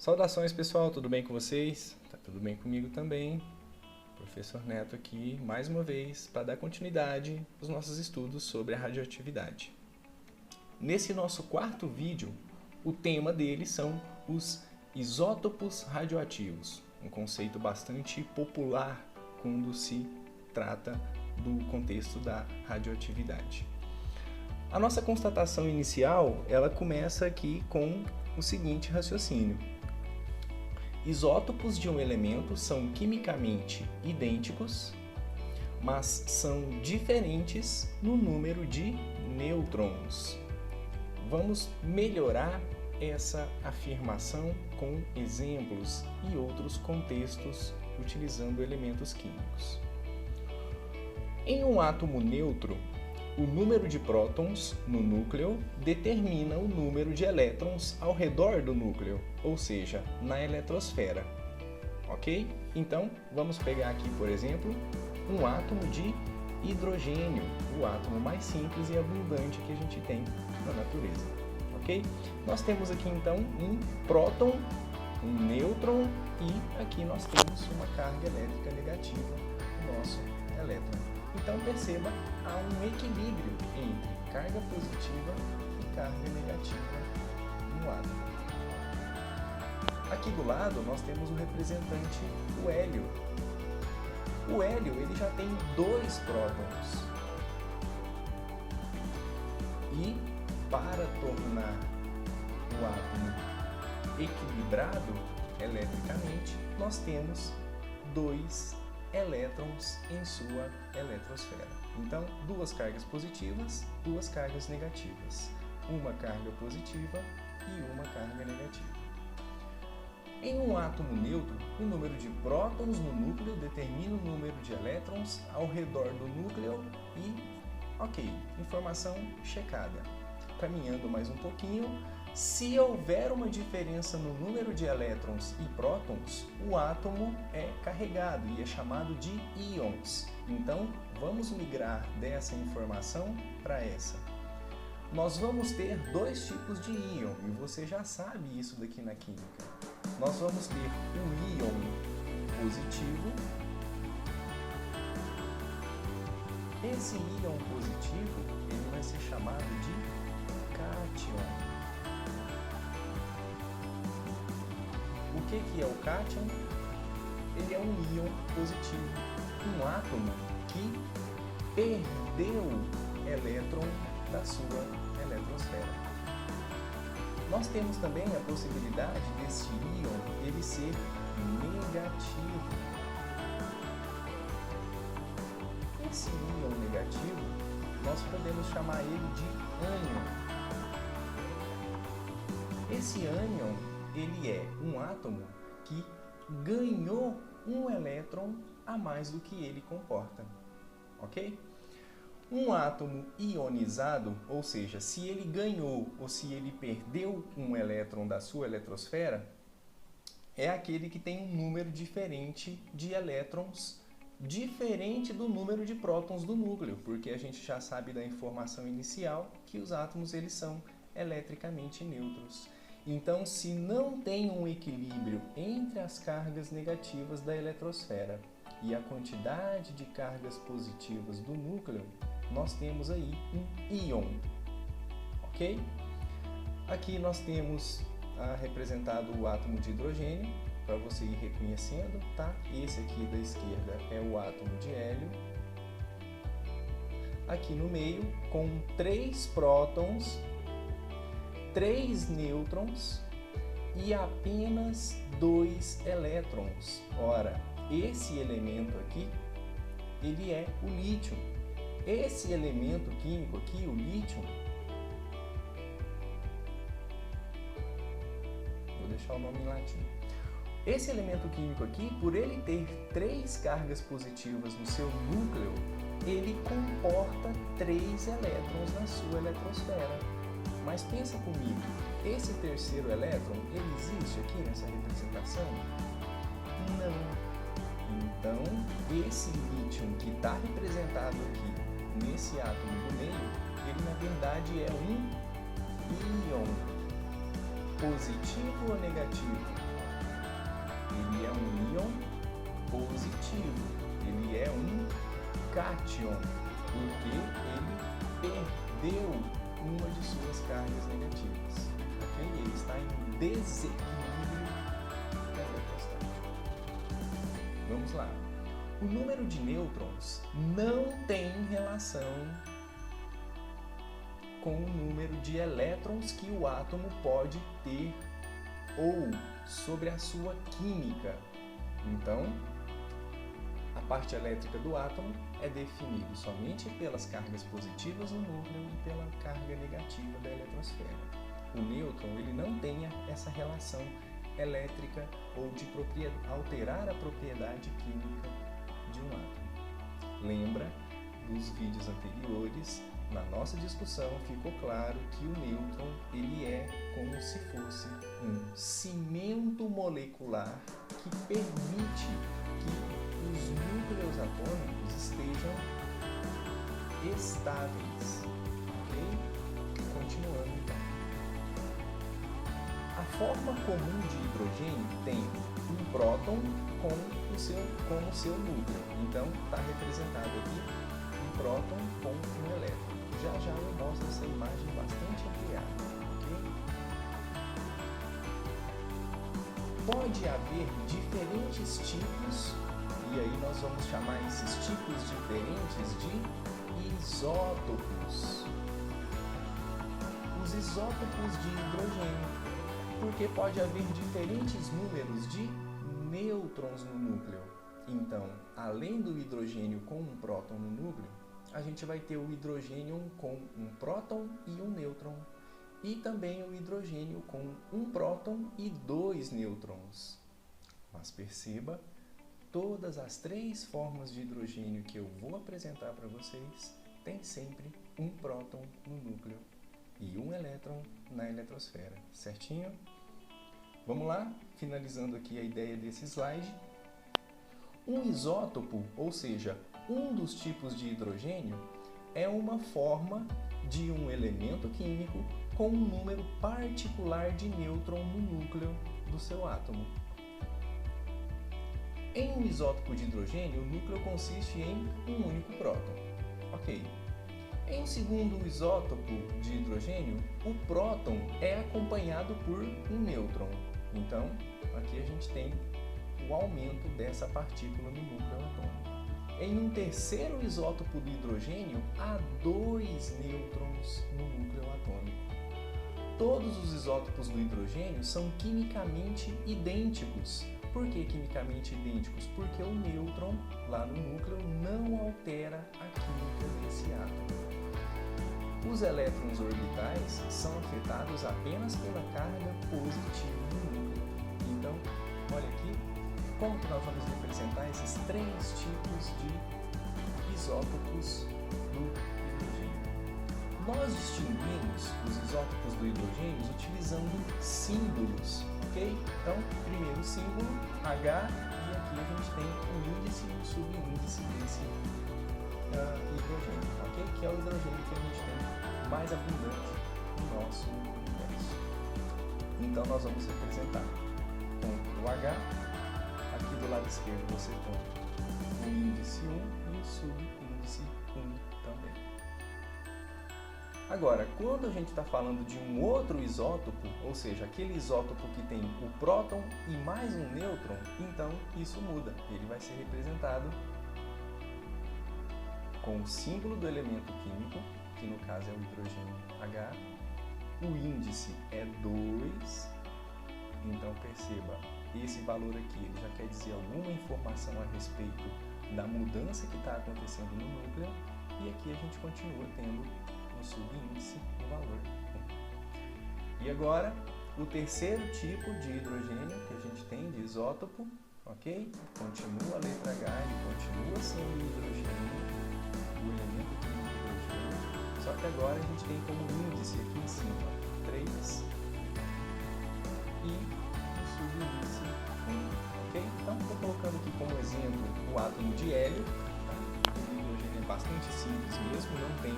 Saudações, pessoal, tudo bem com vocês? Tá tudo bem comigo também. Professor Neto aqui, mais uma vez, para dar continuidade aos nossos estudos sobre a radioatividade. Nesse nosso quarto vídeo, o tema dele são os isótopos radioativos, um conceito bastante popular quando se trata do contexto da radioatividade. A nossa constatação inicial, ela começa aqui com o seguinte raciocínio. Isótopos de um elemento são quimicamente idênticos, mas são diferentes no número de nêutrons. Vamos melhorar essa afirmação com exemplos e outros contextos utilizando elementos químicos. Em um átomo neutro, o número de prótons no núcleo determina o número de elétrons ao redor do núcleo, ou seja, na eletrosfera. Ok? Então, vamos pegar aqui, por exemplo, um átomo de hidrogênio, o átomo mais simples e abundante que a gente tem na natureza. Ok? Nós temos aqui, então, um próton, um nêutron e aqui nós temos uma carga elétrica negativa no nosso elétron. Então, perceba, há um equilíbrio entre carga positiva e carga negativa no átomo. Aqui do lado, nós temos o representante, o hélio. O hélio ele já tem 2 prótons. E, para tornar o átomo equilibrado eletricamente, nós temos 2 elétrons em sua eletrosfera. Então, 2 cargas positivas, 2 cargas negativas. Uma carga positiva e uma carga negativa. Em um átomo neutro, o número de prótons no núcleo determina o número de elétrons ao redor do núcleo e, ok, informação checada. Caminhando mais um pouquinho, se houver uma diferença no número de elétrons e prótons, o átomo é carregado e é chamado de íons. Então, vamos migrar dessa informação para essa. Nós vamos ter 2 tipos de íon, e você já sabe isso daqui na química. Nós vamos ter o íon positivo. Esse íon positivo, ele vai ser chamado de cátion. O que é o cátion? Ele é um íon positivo, um átomo que perdeu elétron da sua eletrosfera. Nós temos também a possibilidade desse íon ele ser negativo. Esse íon negativo, nós podemos chamar ele de ânion. Esse ânion ele é um átomo que ganhou um elétron a mais do que ele comporta, ok? Um átomo ionizado, ou seja, se ele ganhou ou se ele perdeu um elétron da sua eletrosfera, é aquele que tem um número diferente de elétrons, diferente do número de prótons do núcleo, porque a gente já sabe da informação inicial que os átomos eles são eletricamente neutros. Então, se não tem um equilíbrio entre as cargas negativas da eletrosfera e a quantidade de cargas positivas do núcleo, nós temos aí um íon, ok? Aqui nós temos representado o átomo de hidrogênio, para você ir reconhecendo, tá? Esse aqui da esquerda é o átomo de hélio. Aqui no meio, com 3 prótons, 3 nêutrons e apenas 2 elétrons. Ora, esse elemento aqui, ele é o lítio. Esse elemento químico aqui, o lítio, vou deixar o nome em latim. Esse elemento químico aqui, por ele ter 3 cargas positivas no seu núcleo, ele comporta 3 elétrons na sua eletrosfera. Mas pensa comigo, esse terceiro elétron, ele existe aqui nessa representação? Não. Então, esse lítio que está representado aqui nesse átomo do meio, ele na verdade é um íon. Positivo ou negativo? ele é um íon positivo, ele é um cátion, porque ele perdeu uma de suas cargas negativas. Okay? Ele está em desequilíbrio eletrostático. Vamos lá. O número de nêutrons não tem relação com o número de elétrons que o átomo pode ter ou sobre a sua química. Então, a parte elétrica do átomo é definida somente pelas cargas positivas no núcleo e pela carga negativa da eletrosfera. O nêutron ele não tem essa relação elétrica ou de alterar a propriedade química de um átomo. Lembra dos vídeos anteriores, na nossa discussão ficou claro que o nêutron ele é como se fosse um cimento molecular que permite que os núcleos atômicos estejam estáveis. Ok? Continuando então. A forma comum de hidrogênio tem um próton como seu núcleo. Então está representado aqui um próton com um elétron. Já eu mostro essa imagem bastante ampliada. Okay? Pode haver diferentes tipos, e aí nós vamos chamar esses tipos diferentes de isótopos. Os isótopos de hidrogênio, porque pode haver diferentes números de nêutrons no núcleo. Então, além do hidrogênio com um próton no núcleo, a gente vai ter o hidrogênio com um próton e um nêutron. E também o hidrogênio com um próton e 2 nêutrons. Mas perceba, todas as 3 formas de hidrogênio que eu vou apresentar para vocês tem sempre um próton no núcleo e um elétron na eletrosfera. Certinho? Vamos lá, finalizando aqui a ideia desse slide. Um isótopo, ou seja, um dos tipos de hidrogênio, é uma forma de um elemento químico com um número particular de nêutron no núcleo do seu átomo. Em um isótopo de hidrogênio, o núcleo consiste em um único próton. Ok. Em um segundo isótopo de hidrogênio, o próton é acompanhado por um nêutron. Então, aqui a gente tem o aumento dessa partícula no núcleo atômico. Em um terceiro isótopo do hidrogênio, há 2 nêutrons no núcleo atômico. Todos os isótopos do hidrogênio são quimicamente idênticos. Por que quimicamente idênticos? Porque o nêutron lá no núcleo não altera a química desse átomo. Os elétrons orbitais são afetados apenas pela carga positiva do núcleo. Então, olha aqui como que nós vamos representar esses 3 tipos de isótopos do hidrogênio. Nós distinguimos os isótopos do hidrogênio utilizando símbolos, ok? Então, primeiro símbolo, H, e aqui a gente tem o índice e o subíndice desse hidrogênio, ok? Que é o hidrogênio que a gente tem mais abundante no nosso universo. Então, nós vamos representar com o H. Aqui do lado esquerdo você tem o índice 1 e o subíndice 1 também. Agora, quando a gente está falando de um outro isótopo, ou seja, aquele isótopo que tem o próton e mais um nêutron, então isso muda. Ele vai ser representado com o símbolo do elemento químico, que no caso é o hidrogênio H. O índice é 2, então perceba, esse valor aqui ele já quer dizer alguma informação a respeito da mudança que está acontecendo no núcleo, e aqui a gente continua tendo no subíndice o valor 1. E agora, o terceiro tipo de hidrogênio que a gente tem de isótopo, ok? Continua a letra H, ele continua sendo o hidrogênio, o elemento químico hidrogênio, só que agora a gente tem como índice aqui em cima 3 e o subíndice 1, ok? Então, estou colocando aqui como exemplo o átomo de hélio. Tá? O hidrogênio é bastante simples mesmo, não tem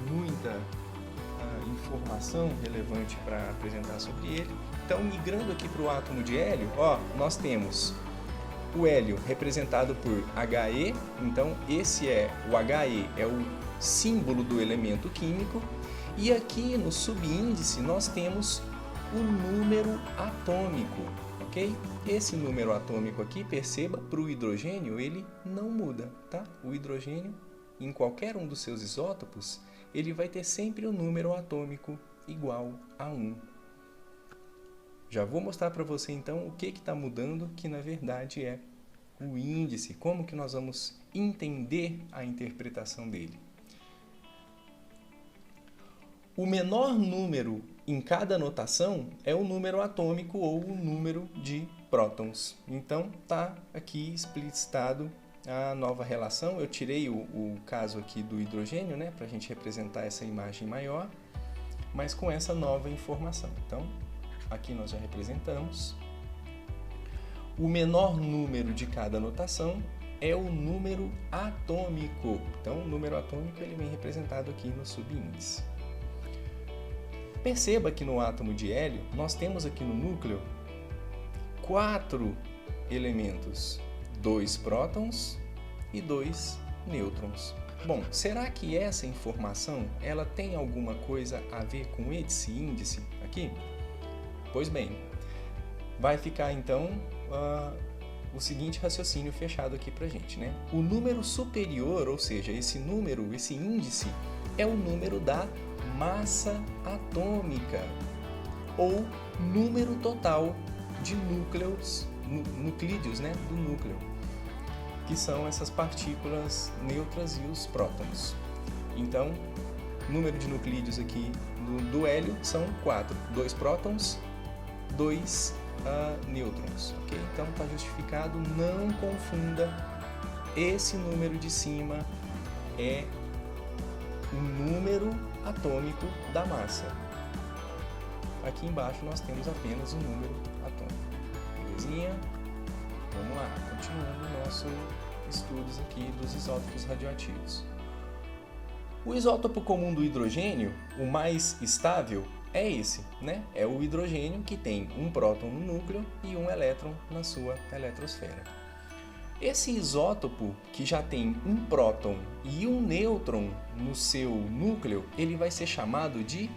muita informação relevante para apresentar sobre ele. Então, migrando aqui para o átomo de hélio, nós temos o hélio representado por He, então esse o He é o símbolo do elemento químico, e aqui no subíndice nós temos o número atômico, ok? Esse número atômico aqui, perceba, para o hidrogênio ele não muda, tá? O hidrogênio, em qualquer um dos seus isótopos, ele vai ter sempre o número atômico igual a 1. Já vou mostrar para você então o que está mudando, que na verdade é o índice, como que nós vamos entender a interpretação dele. O menor número em cada notação é o número atômico ou o número de prótons. Então está aqui explicitado a nova relação. Eu tirei o caso aqui do hidrogênio, né, para a gente representar essa imagem maior, mas com essa nova informação. Então, aqui nós já representamos. O menor número de cada notação é o número atômico. Então, o número atômico ele vem representado aqui no subíndice. Perceba que no átomo de hélio, nós temos aqui no núcleo 4 elementos, 2 prótons e 2 nêutrons. Bom, será que essa informação ela tem alguma coisa a ver com esse índice aqui? Pois bem, vai ficar então o seguinte raciocínio fechado aqui pra gente, né? O número superior, ou seja, esse número, esse índice, é o número da massa atômica, ou número total de nuclídeos, né, do núcleo, que são essas partículas neutras e os prótons. Então, número de nuclídeos aqui do hélio são 4, 2 prótons, 2 nêutrons, ok? Então está justificado, não confunda, esse número de cima é o número atômico da massa. Aqui embaixo nós temos apenas o número atômico. Belezinha? Vamos lá, continuando nossos estudos aqui dos isótopos radioativos. O isótopo comum do hidrogênio, o mais estável, é esse, né? É o hidrogênio que tem um próton no núcleo e um elétron na sua eletrosfera. Esse isótopo que já tem um próton e um nêutron no seu núcleo, ele vai ser chamado de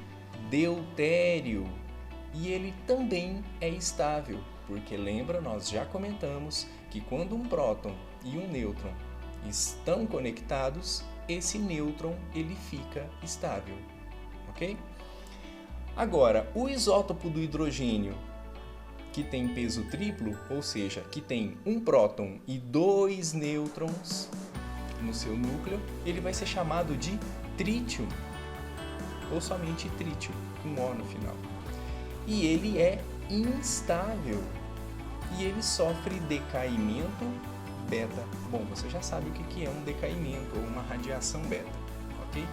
deutério. E ele também é estável, porque lembra, nós já comentamos que quando um próton e um nêutron estão conectados, esse nêutron ele fica estável, ok? Agora, o isótopo do hidrogênio que tem peso triplo, ou seja, que tem um próton e 2 nêutrons no seu núcleo, ele vai ser chamado de trítio, ou somente trítio, com O no final. E ele é instável, e ele sofre decaimento beta. Bom, você já sabe o que é um decaimento, ou uma radiação beta, ok?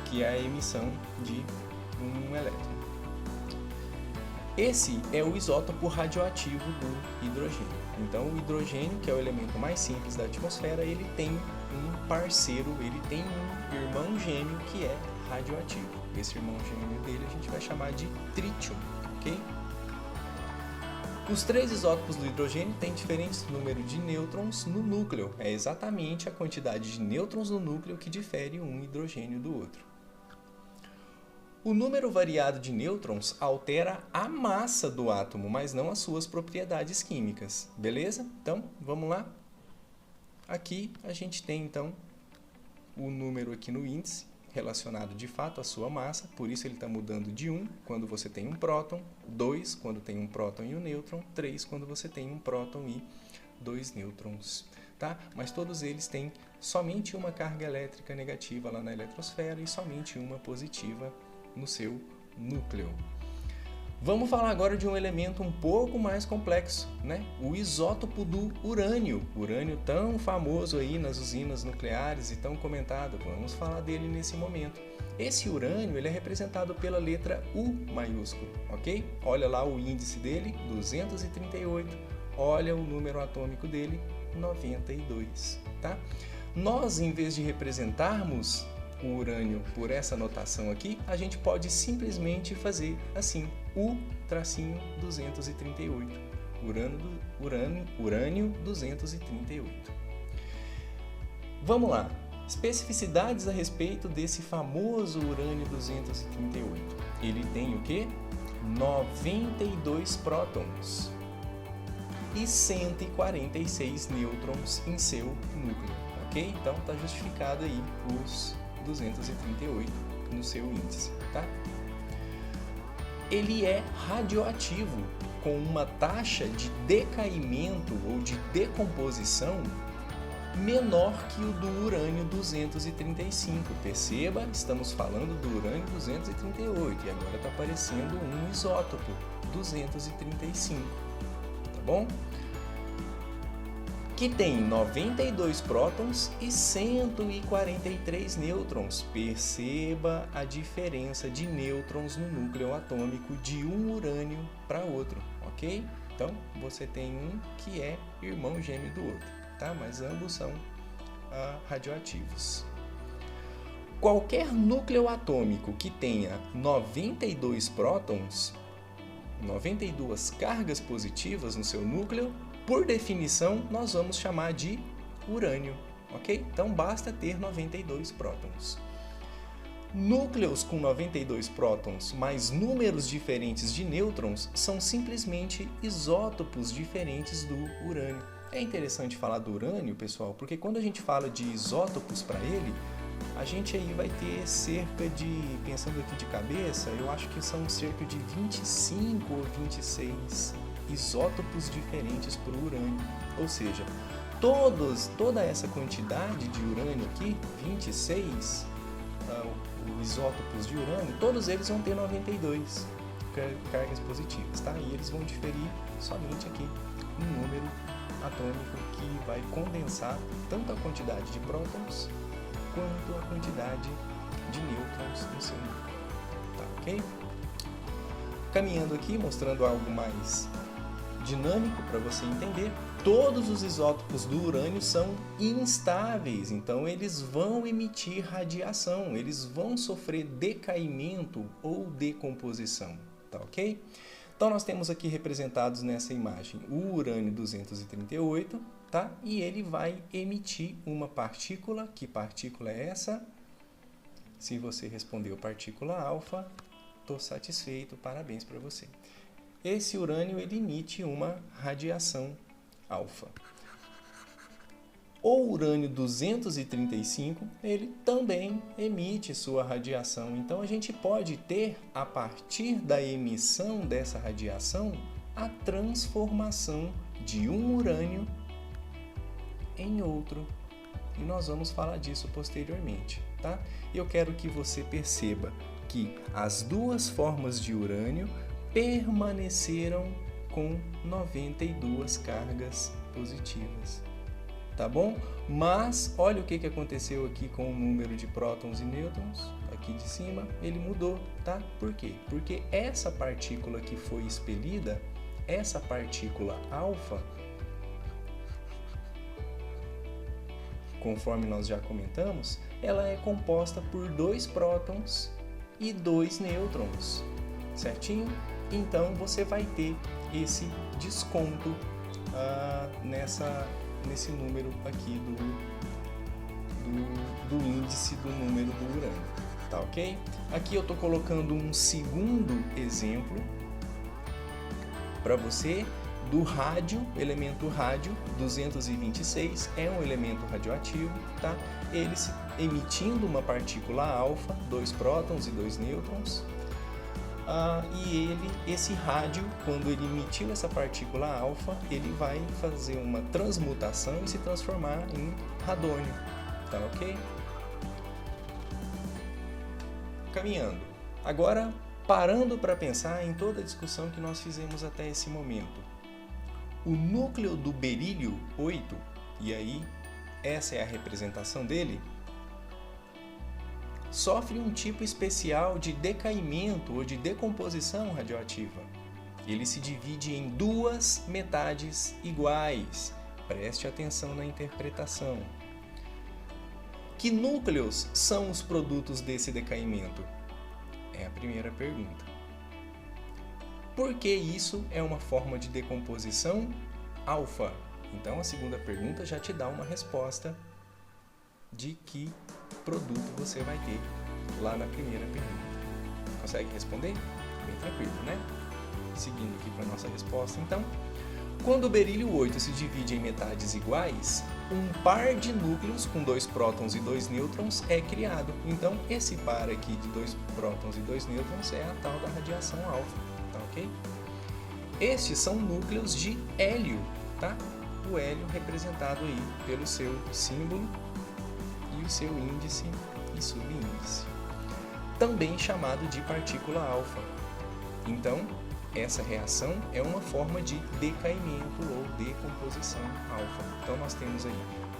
Que é a emissão de um elétron. Esse é o isótopo radioativo do hidrogênio. Então, o hidrogênio, que é o elemento mais simples da atmosfera, ele tem um parceiro, ele tem um irmão gêmeo que é radioativo. Esse irmão gêmeo dele a gente vai chamar de trítio, ok? Os 3 isótopos do hidrogênio têm diferentes números de nêutrons no núcleo. É exatamente a quantidade de nêutrons no núcleo que difere um hidrogênio do outro. O número variado de nêutrons altera a massa do átomo, mas não as suas propriedades químicas. Beleza? Então, vamos lá? Aqui a gente tem, então, o número aqui no índice, relacionado de fato à sua massa, por isso ele está mudando de 1 quando você tem um próton, 2 quando tem um próton e um nêutron, 3 quando você tem um próton e 2 nêutrons. Tá? Mas todos eles têm somente uma carga elétrica negativa lá na eletrosfera e somente uma positiva no seu núcleo. Vamos falar agora de um elemento um pouco mais complexo, né? O isótopo do urânio. Urânio tão famoso aí nas usinas nucleares e tão comentado. Vamos falar dele nesse momento. Esse urânio ele é representado pela letra U maiúsculo, ok? Olha lá o índice dele, 238. Olha o número atômico dele, 92, tá? Nós, em vez de representarmos o urânio por essa notação aqui, a gente pode simplesmente fazer assim, U-238, urânio 238. Vamos lá, especificidades a respeito desse famoso urânio 238. Ele tem o quê? 92 prótons e 146 nêutrons em seu núcleo, ok? Então está justificado aí os 238 no seu índice, tá? Ele é radioativo, com uma taxa de decaimento ou de decomposição menor que o do urânio 235. Perceba, estamos falando do urânio 238 e agora está aparecendo um isótopo 235, tá bom? Que tem 92 prótons e 143 nêutrons. Perceba a diferença de nêutrons no núcleo atômico de um urânio para outro, ok? Então, você tem um que é irmão gêmeo do outro, tá? Mas ambos são radioativos. Qualquer núcleo atômico que tenha 92 prótons, 92 cargas positivas no seu núcleo, por definição, nós vamos chamar de urânio, ok? Então, basta ter 92 prótons. Núcleos com 92 prótons mais números diferentes de nêutrons são simplesmente isótopos diferentes do urânio. É interessante falar do urânio, pessoal, porque quando a gente fala de isótopos para ele, a gente aí vai ter cerca de, pensando aqui de cabeça, eu acho que são cerca de 25 ou 26 isótopos diferentes para o urânio. Ou seja, toda essa quantidade de urânio aqui, 26 isótopos de urânio, todos eles vão ter 92 cargas positivas, tá? E eles vão diferir somente aqui no número atômico que vai condensar tanto a quantidade de prótons quanto a quantidade de nêutrons no seu núcleo, tá ok? Caminhando aqui, mostrando algo mais dinâmico para você entender, todos os isótopos do urânio são instáveis, então eles vão emitir radiação, eles vão sofrer decaimento ou decomposição, tá ok? Então nós temos aqui representados nessa imagem o urânio 238, tá? E ele vai emitir uma partícula. Que partícula é essa? Se você respondeu partícula alfa, estou satisfeito, parabéns para você. Esse urânio ele emite uma radiação alfa. O urânio 235, ele também emite sua radiação. Então a gente pode ter, a partir da emissão dessa radiação, a transformação de um urânio em outro. E nós vamos falar disso posteriormente, tá? Eu quero que você perceba que as duas formas de urânio permaneceram com 92 cargas positivas, tá bom? Mas olha o que aconteceu aqui com o número de prótons e nêutrons, aqui de cima, ele mudou, tá? Por quê? Porque essa partícula que foi expelida, essa partícula alfa, conforme nós já comentamos, ela é composta por 2 prótons e 2 nêutrons, certinho? Então você vai ter esse desconto nesse número aqui do índice do número do urânio, tá ok? Aqui eu estou colocando um segundo exemplo para você do rádio, elemento rádio 226, é um elemento radioativo, tá? Ele emitindo uma partícula alfa, 2 prótons e 2 nêutrons. Esse rádio, quando ele emitiu essa partícula alfa, ele vai fazer uma transmutação e se transformar em radônio, tá ok? Caminhando. Agora, parando para pensar em toda a discussão que nós fizemos até esse momento. O núcleo do berílio 8, e aí essa é a representação dele, sofre um tipo especial de decaimento ou de decomposição radioativa. Ele se divide em 2 metades iguais. Preste atenção na interpretação. Que núcleos são os produtos desse decaimento? É a primeira pergunta. Por que isso é uma forma de decomposição alfa? Então a segunda pergunta já te dá uma resposta de que produto você vai ter lá na primeira pergunta. Consegue responder? Bem tranquilo, né? Seguindo aqui para a nossa resposta, então. Quando o berílio 8 se divide em metades iguais, um par de núcleos com 2 prótons e 2 nêutrons é criado. Então, esse par aqui de 2 prótons e 2 nêutrons é a tal da radiação alfa, tá ok? Estes são núcleos de hélio, tá? O hélio representado aí pelo seu símbolo e o seu índice e subíndice, também chamado de partícula alfa. Então, essa reação é uma forma de decaimento ou decomposição alfa. Então nós temos aí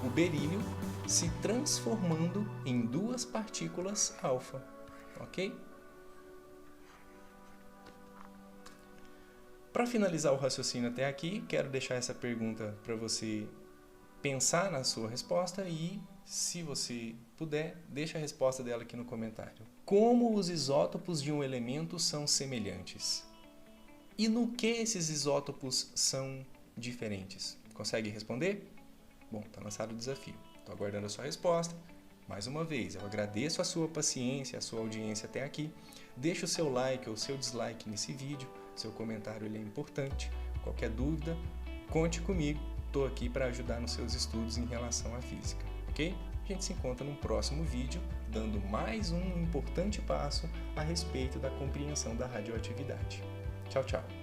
o berílio se transformando em 2 partículas alfa, ok? Para finalizar o raciocínio até aqui, quero deixar essa pergunta para você pensar na sua resposta e, se você puder, deixa a resposta dela aqui no comentário. Como os isótopos de um elemento são semelhantes? E no que esses isótopos são diferentes? Consegue responder? Bom, está lançado o desafio. Estou aguardando a sua resposta. Mais uma vez, eu agradeço a sua paciência, a sua audiência até aqui. Deixe o seu like ou o seu dislike nesse vídeo. Seu comentário ele é importante. Qualquer dúvida, conte comigo. Estou aqui para ajudar nos seus estudos em relação à física, ok? A gente se encontra no próximo vídeo, dando mais um importante passo a respeito da compreensão da radioatividade. Tchau, tchau!